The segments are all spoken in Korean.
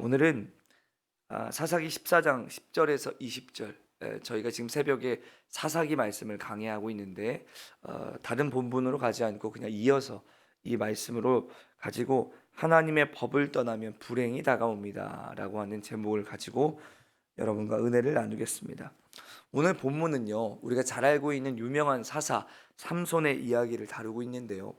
오늘은 사사기 14장 10절에서 20절, 저희가 지금 새벽에 사사기 말씀을 강해하고 있는데 다른 본문으로 가지 않고 그냥 이어서 이 말씀으로 가지고 하나님의 법을 떠나면 불행이 다가옵니다 라고 하는 제목을 가지고 여러분과 은혜를 나누겠습니다. 오늘 본문은요, 우리가 잘 알고 있는 유명한 사사 삼손의 이야기를 다루고 있는데요,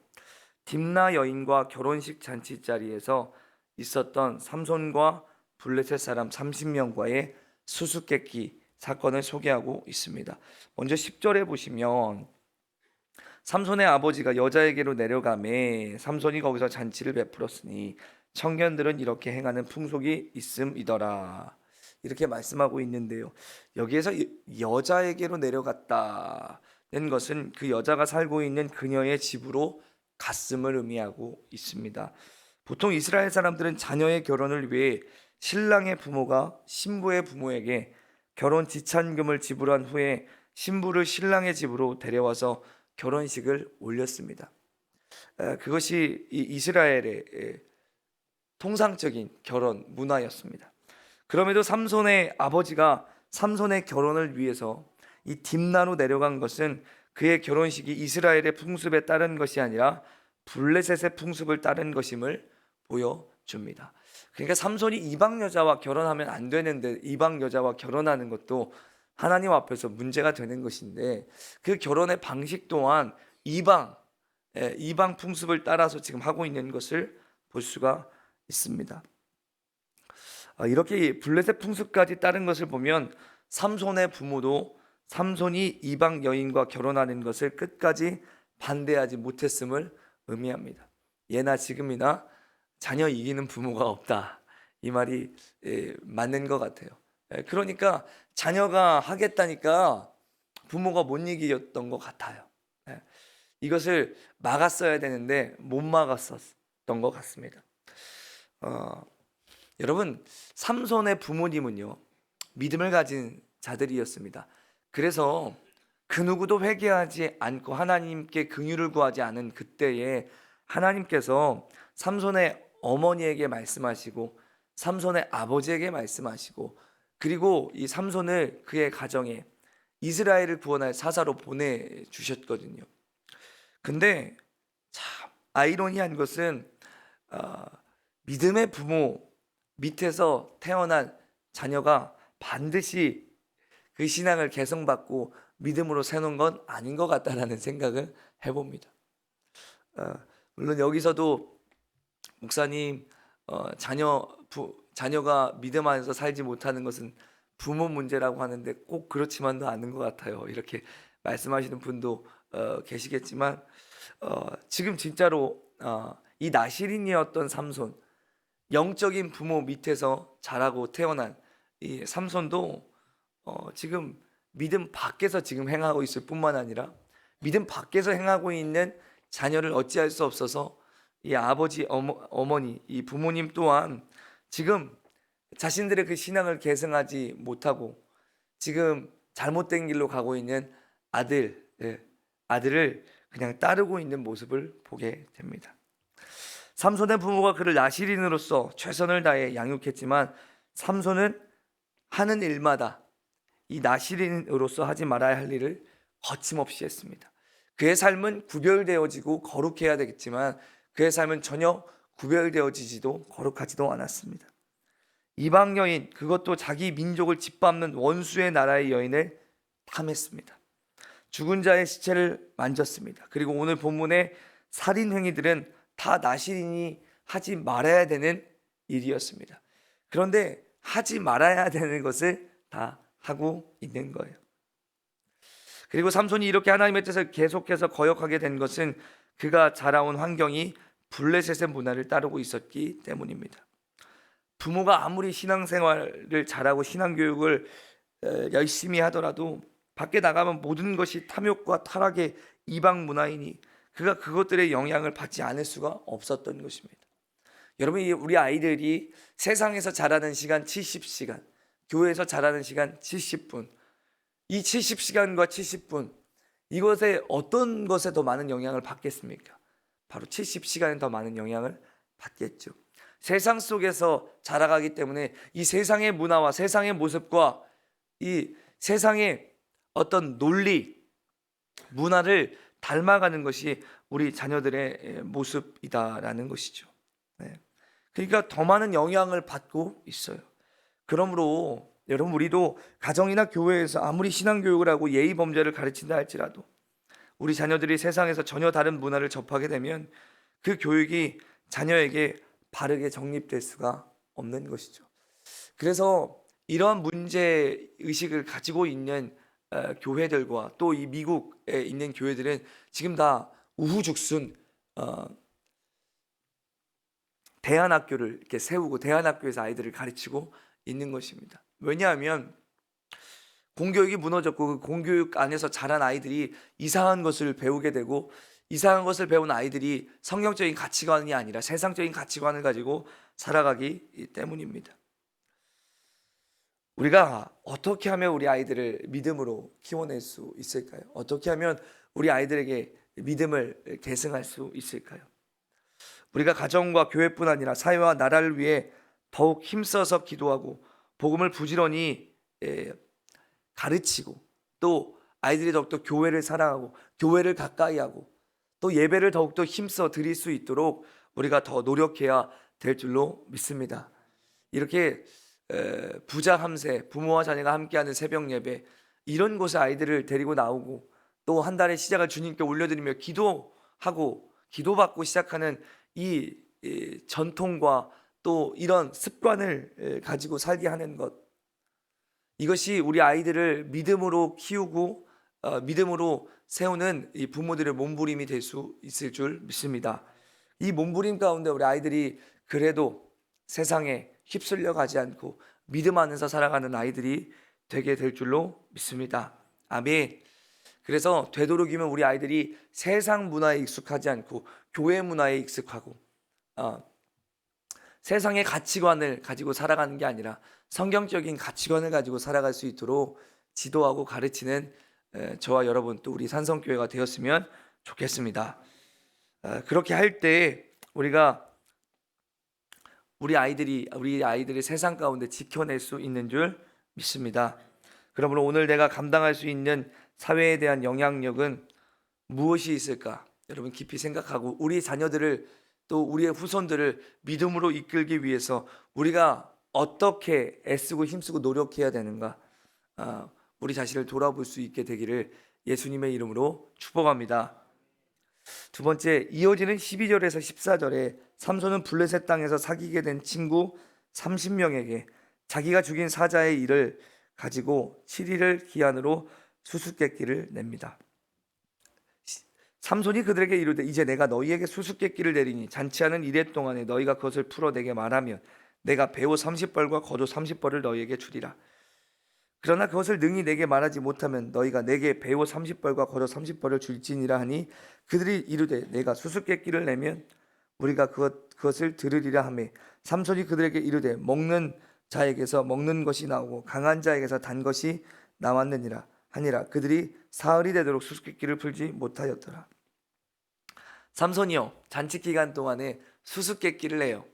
딥나 여인과 결혼식 잔치 자리에서 있었던 삼손과 블레셋 사람 30명과의 수수께끼 사건을 소개하고 있습니다. 먼저 10절에 보시면 삼손의 아버지가 여자에게로 내려가매 삼손이 거기서 잔치를 베풀었으니 청년들은 이렇게 행하는 풍속이 있음이더라, 이렇게 말씀하고 있는데요, 여기에서 여자에게로 내려갔다는 것은 그 여자가 살고 있는 그녀의 집으로 갔음을 의미하고 있습니다. 보통 이스라엘 사람들은 자녀의 결혼을 위해 신랑의 부모가 신부의 부모에게 결혼 지참금을 지불한 후에 신부를 신랑의 집으로 데려와서 결혼식을 올렸습니다. 그것이 이스라엘의 통상적인 결혼 문화였습니다. 그럼에도 삼손의 아버지가 삼손의 결혼을 위해서 이 딥나로 내려간 것은 그의 결혼식이 이스라엘의 풍습에 따른 것이 아니라 블레셋의 풍습을 따른 것임을 보여줍니다. 그러니까 삼손이 이방 여자와 결혼하면 안 되는데 이방 여자와 결혼하는 것도 하나님 앞에서 문제가 되는 것인데, 그 결혼의 방식 또한 이방 풍습을 따라서 지금 하고 있는 것을 볼 수가 있습니다. 이렇게 블레셋 풍습까지 따른 것을 보면 삼손의 부모도 삼손이 이방 여인과 결혼하는 것을 끝까지 반대하지 못했음을 의미합니다. 예나 지금이나 자녀 이기는 부모가 없다, 이 말이 맞는 것 같아요. 그러니까 자녀가 하겠다니까 부모가 못 이겼던 것 같아요. 이것을 막았어야 되는데 못 막았었던 것 같습니다. 여러분, 삼손의 부모님은요, 믿음을 가진 자들이었습니다. 그래서 그 누구도 회개하지 않고 하나님께 긍휼을 구하지 않은 그때에 하나님께서 삼손의 어머니에게 말씀하시고 삼손의 아버지에게 말씀하시고, 그리고 이 삼손을 그의 가정에 이스라엘을 구원할 사사로 보내주셨거든요. 근데 참 아이러니한 것은 믿음의 부모 밑에서 태어난 자녀가 반드시 그 신앙을 개성받고 믿음으로 세우는 건 아닌 것 같다라는 생각을 해봅니다. 물론 여기서도 목사님, 자녀가 믿음 안에서 살지 못하는 것은 부모 문제라고 하는데 꼭 그렇지만도 않은 것 같아요, 이렇게 말씀하시는 분도 계시겠지만, 지금 진짜로 이 나실인이었던 삼손, 영적인 부모 밑에서 자라고 태어난 이 삼손도 지금 믿음 밖에서 지금 행하고 있을 뿐만 아니라 믿음 밖에서 행하고 있는 자녀를 어찌할 수 없어서 이 아버지, 어머니, 이 부모님 또한 지금 자신들의 그 신앙을 계승하지 못하고 지금 잘못된 길로 가고 있는 아들을 그냥 따르고 있는 모습을 보게 됩니다. 삼손의 부모가 그를 나실인으로서 최선을 다해 양육했지만 삼손은 하는 일마다 이 나실인으로서 하지 말아야 할 일을 거침없이 했습니다. 그의 삶은 구별되어지고 거룩해야 되겠지만 그의 삶은 전혀 구별되어지지도 거룩하지도 않았습니다. 이방 여인, 그것도 자기 민족을 짓밟는 원수의 나라의 여인을 탐했습니다. 죽은 자의 시체를 만졌습니다. 그리고 오늘 본문의 살인 행위들은 다 나실인이 하지 말아야 되는 일이었습니다. 그런데 하지 말아야 되는 것을 다 하고 있는 거예요. 그리고 삼손이 이렇게 하나님의 뜻을 계속해서 거역하게 된 것은 그가 자라온 환경이 블레셋의 문화를 따르고 있었기 때문입니다. 부모가 아무리 신앙생활을 잘하고 신앙교육을 열심히 하더라도 밖에 나가면 모든 것이 탐욕과 타락의 이방 문화이니 그가 그것들의 영향을 받지 않을 수가 없었던 것입니다. 여러분, 우리 아이들이 세상에서 자라는 시간 70시간, 교회에서 자라는 시간 70분, 이 70시간과 70분, 이것에 어떤 것에 더 많은 영향을 받겠습니까? 바로 70시간에 더 많은 영향을 받겠죠. 세상 속에서 자라가기 때문에 이 세상의 문화와 세상의 모습과 이 세상의 어떤 논리, 문화를 닮아가는 것이 우리 자녀들의 모습이다라는 것이죠. 네. 그러니까 더 많은 영향을 받고 있어요. 그러므로 여러분, 우리도 가정이나 교회에서 아무리 신앙교육을 하고 예의 범죄를 가르친다 할지라도 우리 자녀들이 세상에서 전혀 다른 문화를 접하게 되면 그 교육이 자녀에게 바르게 정립될 수가 없는 것이죠. 그래서 이러한 문제 의식을 가지고 있는 교회들과 또 이 미국에 있는 교회들은 지금 다 우후죽순 대안학교를 이렇게 세우고 대안학교에서 아이들을 가르치고 있는 것입니다. 왜냐하면 공교육이 무너졌고 그 공교육 안에서 자란 아이들이 이상한 것을 배우게 되고, 이상한 것을 배운 아이들이 성경적인 가치관이 아니라 세상적인 가치관을 가지고 살아가기 때문입니다. 우리가 어떻게 하면 우리 아이들을 믿음으로 키워낼 수 있을까요? 어떻게 하면 우리 아이들에게 믿음을 계승할 수 있을까요? 우리가 가정과 교회뿐 아니라 사회와 나라를 위해 더욱 힘써서 기도하고 복음을 부지런히 가르치고, 또 아이들이 더욱더 교회를 사랑하고 교회를 가까이 하고 또 예배를 더욱더 힘써 드릴 수 있도록 우리가 더 노력해야 될 줄로 믿습니다. 이렇게 부자 함세, 부모와 자녀가 함께하는 새벽 예배, 이런 곳에 아이들을 데리고 나오고 또 한 달의 시작을 주님께 올려드리며 기도하고 기도받고 시작하는 이 전통과 또 이런 습관을 가지고 살게 하는 것, 이것이 우리 아이들을 믿음으로 키우고 믿음으로 세우는 이 부모들의 몸부림이 될 수 있을 줄 믿습니다. 이 몸부림 가운데 우리 아이들이 그래도 세상에 휩쓸려 가지 않고 믿음 안에서 살아가는 아이들이 되게 될 줄로 믿습니다. 아멘. 그래서 되도록이면 우리 아이들이 세상 문화에 익숙하지 않고 교회 문화에 익숙하고 세상의 가치관을 가지고 살아가는 게 아니라 성경적인 가치관을 가지고 살아갈 수 있도록 지도하고 가르치는 저와 여러분 또 우리 산성교회가 되었으면 좋겠습니다. 그렇게 할 때 우리가 우리 아이들이 세상 가운데 지켜낼 수 있는 줄 믿습니다. 그러므로 오늘 내가 감당할 수 있는 사회에 대한 영향력은 무엇이 있을까? 여러분 깊이 생각하고 우리 자녀들을 또 우리의 후손들을 믿음으로 이끌기 위해서 우리가 어떻게 애쓰고 힘쓰고 노력해야 되는가, 우리 자신을 돌아볼 수 있게 되기를 예수님의 이름으로 축복합니다. 두 번째, 이어지는 12절에서 14절에 삼손은 블레셋 땅에서 사귀게 된 친구 30명에게 자기가 죽인 사자의 일을 가지고 7일을 기한으로 수수께끼를 냅니다. 삼손이 그들에게 이르되 이제 내가 너희에게 수수께끼를 내리니 잔치하는 이래 동안에 너희가 그것을 풀어 내게 말하면 내가 배옷 30벌과 겉옷 30벌을 너희에게 주리라. 그러나 그것을 능히 내게 말하지 못하면 너희가 내게 배옷 30벌과 겉옷 30벌을 줄지니라 하니 그들이 이르되 내가 수수께끼를 내면 우리가 그것을 들으리라 하매 삼손이 그들에게 이르되 먹는 자에게서 먹는 것이 나오고 강한 자에게서 단 것이 나왔느니라 하니라. 그들이 사흘이 되도록 수수께끼를 풀지 못하였더라. 삼손이요, 잔치 기간 동안에 수수께끼를 내요.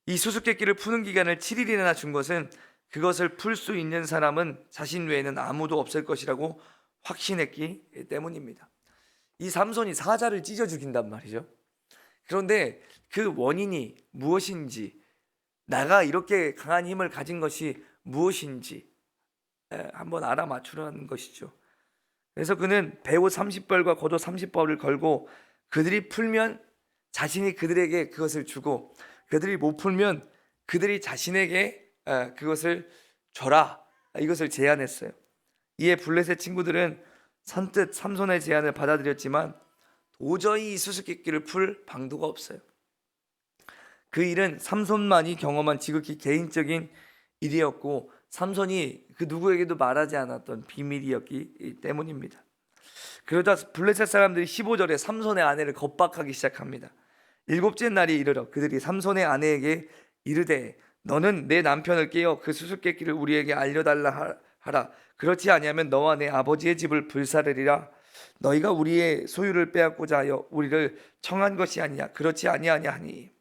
이 수수께끼를 푸는 기간을 7일이나 준 것은 그것을 풀 수 있는 사람은 자신 외에는 아무도 없을 것이라고 확신했기 때문입니다. 이 삼손이 사자를 찢어 죽인단 말이죠. 그런데 그 원인이 무엇인지, 나가 이렇게 강한 힘을 가진 것이 무엇인지 한번 알아맞추라는 것이죠. 그래서 그는 배옷 30벌과 겉옷 30벌을 걸고 그들이 풀면 자신이 그들에게 그것을 주고 그들이 못 풀면 그들이 자신에게 그것을 줘라, 이것을 제안했어요. 이에 블레셋 친구들은 선뜻 삼손의 제안을 받아들였지만 도저히 이 수수께끼를 풀 방도가 없어요. 그 일은 삼손만이 경험한 지극히 개인적인 일이었고 삼손이 그 누구에게도 말하지 않았던 비밀이었기 때문입니다. 그러자 블레셋 사람들이 15절에 삼손의 아내를 겁박하기 시작합니다. 일곱째 날이 이르러 그들이 삼손의 아내에게 이르되 너는 내 남편을 깨어 그 수수께끼를 우리에게 알려달라 하라. 그렇지 아니하면 너와 내 아버지의 집을 불사르리라 너희가 우리의 소유를 빼앗고자 하여 우리를 청한 것이 아니냐, 그렇지 아니하냐 하니.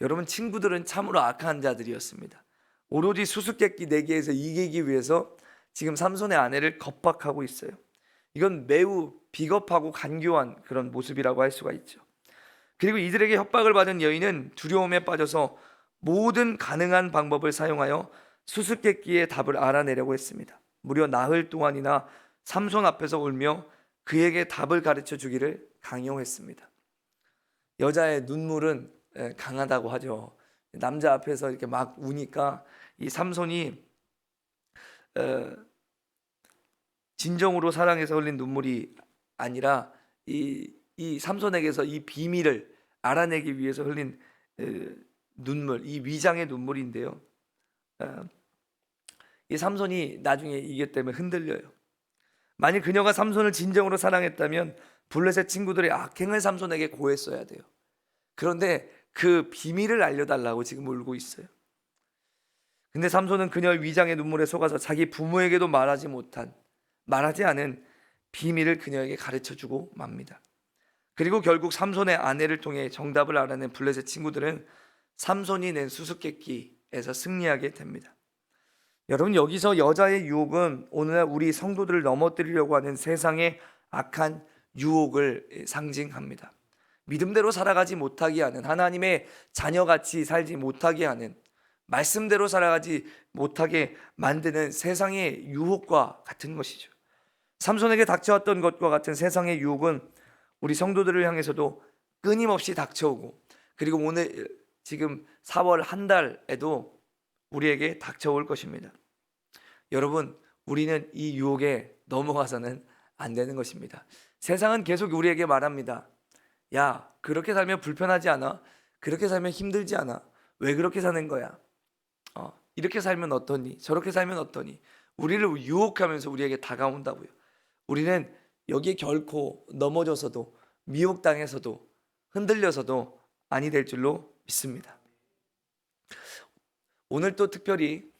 여러분, 친구들은 참으로 악한 자들이었습니다. 오로지 수수께끼 내기에서 이기기 위해서 지금 삼손의 아내를 겁박하고 있어요. 이건 매우 비겁하고 간교한 그런 모습이라고 할 수가 있죠. 그리고 이들에게 협박을 받은 여인은 두려움에 빠져서 모든 가능한 방법을 사용하여 수수께끼의 답을 알아내려고 했습니다. 무려 나흘 동안이나 삼손 앞에서 울며 그에게 답을 가르쳐 주기를 강요했습니다. 여자의 눈물은 강하다고 하죠. 남자 앞에서 이렇게 막 우니까 이 삼손이 진정으로 사랑해서 흘린 눈물이 아니라 이 삼손에게서 이 비밀을 알아내기 위해서 흘린 눈물, 이 위장의 눈물인데요. 이 삼손이 나중에 이게 때문에 흔들려요. 만일 그녀가 삼손을 진정으로 사랑했다면 블레셋 친구들의 악행을 삼손에게 고했어야 돼요. 그런데 그 비밀을 알려달라고 지금 울고 있어요. 근데 삼손은 그녀의 위장의 눈물에 속아서 자기 부모에게도 말하지 않은 비밀을 그녀에게 가르쳐주고 맙니다. 그리고 결국 삼손의 아내를 통해 정답을 알아낸 블레셋 친구들은 삼손이 낸 수수께끼에서 승리하게 됩니다. 여러분, 여기서 여자의 유혹은 오늘날 우리 성도들을 넘어뜨리려고 하는 세상의 악한 유혹을 상징합니다. 믿음대로 살아가지 못하게 하는, 하나님의 자녀같이 살지 못하게 하는, 말씀대로 살아가지 못하게 만드는 세상의 유혹과 같은 것이죠. 삼손에게 닥쳐왔던 것과 같은 세상의 유혹은 우리 성도들을 향해서도 끊임없이 닥쳐오고, 그리고 오늘 지금 4월 한 달에도 우리에게 닥쳐올 것입니다. 여러분, 우리는 이 유혹에 넘어가서는 안 되는 것입니다. 세상은 계속 우리에게 말합니다. 야, 그렇게 살면 불편하지 않아? 그렇게 살면 힘들지 않아? 왜 그렇게 사는 거야? 이렇게 살면 어떠니? 저렇게 살면 어떠니? 우리를 유혹하면서 우리에게 다가온다고요. 우리는 여기에 결코 넘어져서도, 미혹당해서도, 흔들려서도 아니 될 줄로 믿습니다. 오늘 또 특별히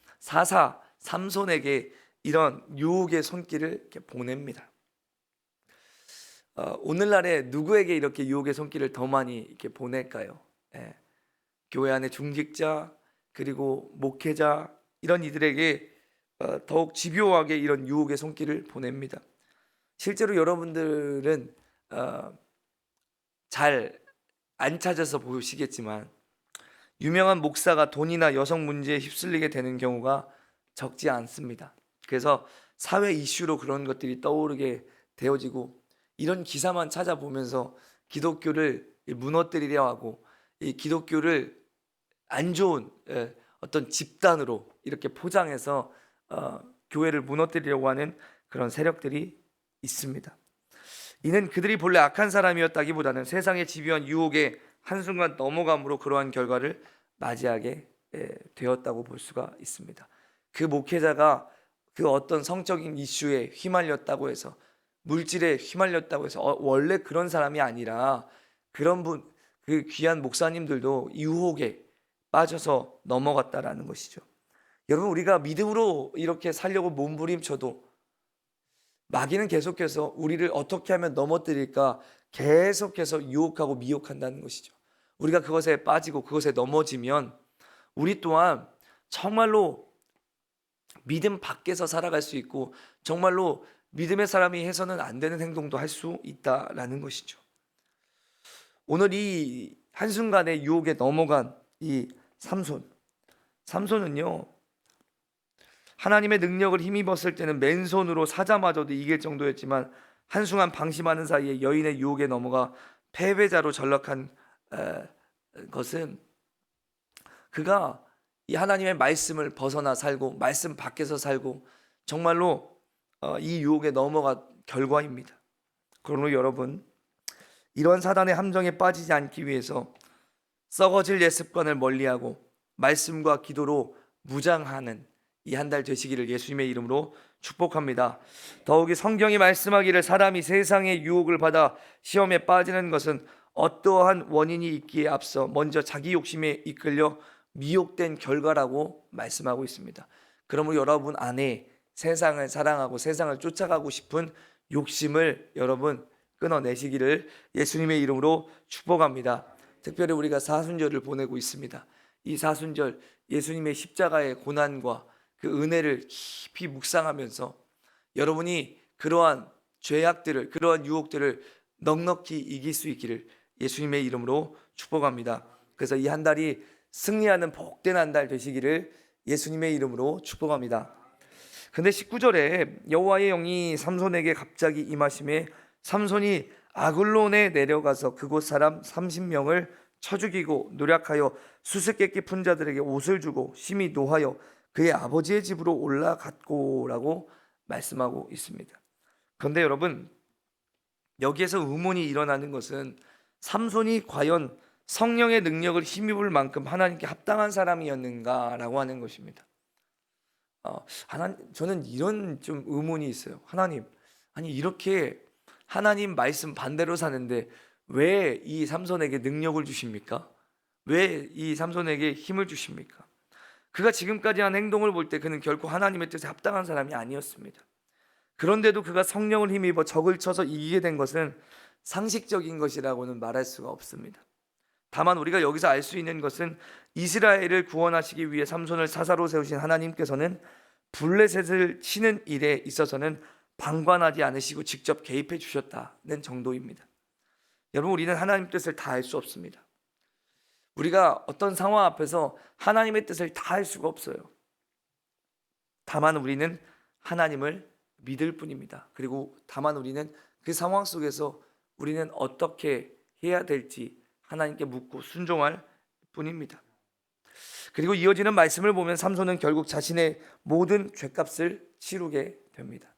삼손에게 이런 유혹의 손길을 이렇게 보냅니다. 오늘날에 누구에게 이렇게 유혹의 손길을 더 많이 이렇게 보낼까요? 교회 안의 중직자, 그리고 목회자, 이런 이들에게 더욱 집요하게 이런 유혹의 손길을 보냅니다. 실제로 여러분들은 잘 안 찾아서 보시겠지만 유명한 목사가 돈이나 여성 문제에 휩쓸리게 되는 경우가 적지 않습니다. 그래서 사회 이슈로 그런 것들이 떠오르게 되어지고, 이런 기사만 찾아보면서 기독교를 무너뜨리려 하고, 이 기독교를 안 좋은 어떤 집단으로 이렇게 포장해서 교회를 무너뜨리려고 하는 그런 세력들이 있습니다. 이는 그들이 본래 악한 사람이었다기보다는 세상의 집요한 유혹에 한순간 넘어감으로 그러한 결과를 맞이하게 되었다고 볼 수가 있습니다. 그 목회자가 그 어떤 성적인 이슈에 휘말렸다고 해서, 물질에 휘말렸다고 해서 원래 그런 사람이 아니라, 그런 그 귀한 목사님들도 유혹에 빠져서 넘어갔다라는 것이죠. 여러분, 우리가 믿음으로 이렇게 살려고 몸부림쳐도 마귀는 계속해서 우리를 어떻게 하면 넘어뜨릴까 계속해서 유혹하고 미혹한다는 것이죠. 우리가 그것에 빠지고 그것에 넘어지면 우리 또한 정말로 믿음 밖에서 살아갈 수 있고, 정말로 믿음의 사람이 해서는 안 되는 행동도 할 수 있다라는 것이죠. 오늘 이 한순간에 유혹에 넘어간 이 삼손은요, 하나님의 능력을 힘입었을 때는 맨손으로 사자마저도 이길 정도였지만 한순간 방심하는 사이에 여인의 유혹에 넘어가 패배자로 전락한 것은, 그가 이 하나님의 말씀을 벗어나 살고 말씀 밖에서 살고 정말로 이 유혹에 넘어간 결과입니다. 그러므로 여러분, 이러한 사단의 함정에 빠지지 않기 위해서 썩어질 옛 습관을 멀리하고 말씀과 기도로 무장하는 이 한 달 되시기를 예수님의 이름으로 축복합니다. 더욱이 성경이 말씀하기를 사람이 세상의 유혹을 받아 시험에 빠지는 것은 어떠한 원인이 있기에 앞서 먼저 자기 욕심에 이끌려 미혹된 결과라고 말씀하고 있습니다. 그러므로 여러분 안에 세상을 사랑하고 세상을 쫓아가고 싶은 욕심을 여러분 끊어내시기를 예수님의 이름으로 축복합니다. 특별히 우리가 사순절을 보내고 있습니다. 이 사순절 예수님의 십자가의 고난과 그 은혜를 깊이 묵상하면서 여러분이 그러한 죄악들을, 그러한 유혹들을 넉넉히 이길 수 있기를 예수님의 이름으로 축복합니다. 그래서 이 한 달이 승리하는 복된 한 달 되시기를 예수님의 이름으로 축복합니다. 근데 19절에 여호와의 영이 삼손에게 갑자기 임하심에 삼손이 아글론에 내려가서 그곳 사람 30명을 쳐 죽이고 노략하여 수수께끼 푼 자들에게 옷을 주고 심히 노하여 그의 아버지의 집으로 올라갔고라고 말씀하고 있습니다. 그런데 여러분, 여기에서 의문이 일어나는 것은 삼손이 과연 성령의 능력을 힘입을 만큼 하나님께 합당한 사람이었는가라고 하는 것입니다. 저는 이런 좀 의문이 있어요. 하나님, 아니 이렇게 하나님 말씀 반대로 사는데 왜 이 삼손에게 능력을 주십니까? 왜 이 삼손에게 힘을 주십니까? 그가 지금까지 한 행동을 볼 때 그는 결코 하나님의 뜻에 합당한 사람이 아니었습니다. 그런데도 그가 성령을 힘입어 적을 쳐서 이기게 된 것은 상식적인 것이라고는 말할 수가 없습니다. 다만 우리가 여기서 알 수 있는 것은 이스라엘을 구원하시기 위해 삼손을 사사로 세우신 하나님께서는 블레셋을 치는 일에 있어서는 방관하지 않으시고 직접 개입해 주셨다는 정도입니다. 여러분, 우리는 하나님 뜻을 다 알 수 없습니다. 우리가 어떤 상황 앞에서 하나님의 뜻을 다 알 수가 없어요. 다만 우리는 하나님을 믿을 뿐입니다. 그리고 다만 우리는 그 상황 속에서 우리는 어떻게 해야 될지 하나님께 묻고 순종할 뿐입니다. 그리고 이어지는 말씀을 보면 삼손은 결국 자신의 모든 죄값을 치르게 됩니다.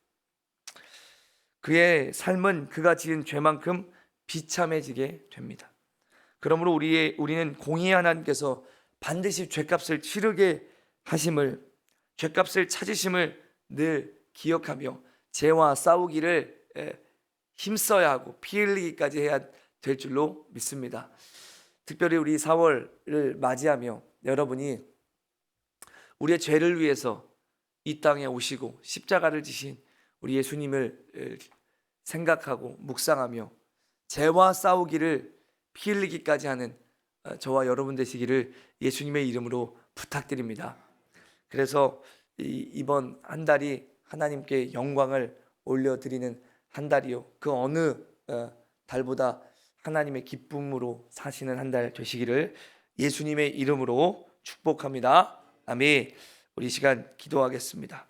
그의 삶은 그가 지은 죄만큼 비참해지게 됩니다. 그러므로 우리는 공의의 하나님께서 반드시 죄값을 치르게 하심을, 죄값을 찾으심을 늘 기억하며 죄와 싸우기를 힘써야 하고 피 흘리기까지 해야 될 줄로 믿습니다. 특별히 우리 4월을 맞이하며 여러분이 우리의 죄를 위해서 이 땅에 오시고 십자가를 지신 우리 예수님을 생각하고 묵상하며 죄와 싸우기를 피 흘리기까지 하는 저와 여러분 되시기를 예수님의 이름으로 부탁드립니다. 그래서 이번 한 달이 하나님께 영광을 올려드리는 한 달이요, 그 어느 달보다 하나님의 기쁨으로 사시는 한 달 되시기를 예수님의 이름으로 축복합니다. 아멘. 우리 시간 기도하겠습니다.